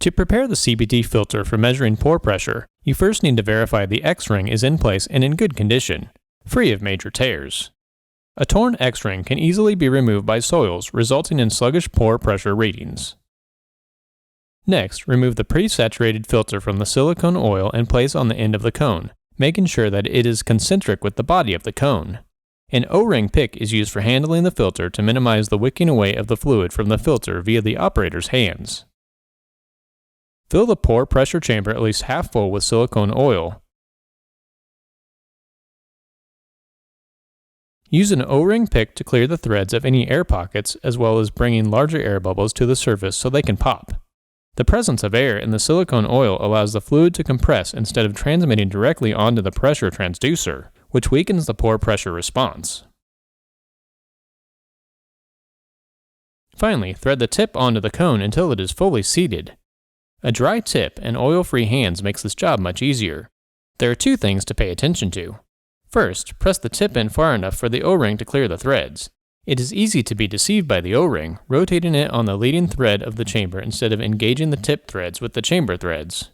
To prepare the CPT filter for measuring pore pressure, you first need to verify the X-ring is in place and in good condition, free of major tears. A torn X-ring can easily be removed by soils, resulting in sluggish pore pressure readings. Next, remove the pre-saturated filter from the silicone oil and place on the end of the cone, making sure that it is concentric with the body of the cone. An O-ring pick is used for handling the filter to minimize the wicking away of the fluid from the filter via the operator's hands. Fill the pore pressure chamber at least half full with silicone oil. Use an O-ring pick to clear the threads of any air pockets, as well as bringing larger air bubbles to the surface so they can pop. The presence of air in the silicone oil allows the fluid to compress instead of transmitting directly onto the pressure transducer, which weakens the pore pressure response. Finally, thread the tip onto the cone until it is fully seated. A dry tip and oil-free hands makes this job much easier. There are two things to pay attention to. First, press the tip in far enough for the O-ring to clear the threads. It is easy to be deceived by the O-ring, rotating it on the leading thread of the chamber instead of engaging the tip threads with the chamber threads.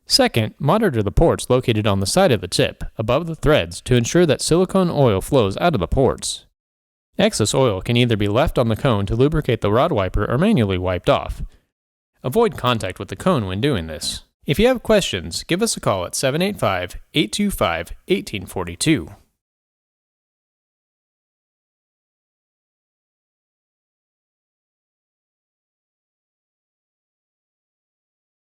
Second, monitor the ports located on the side of the tip, above the threads, to ensure that silicone oil flows out of the ports. Excess oil can either be left on the cone to lubricate the rod wiper or manually wiped off. Avoid contact with the cone when doing this. If you have questions, give us a call at 785-825-1842.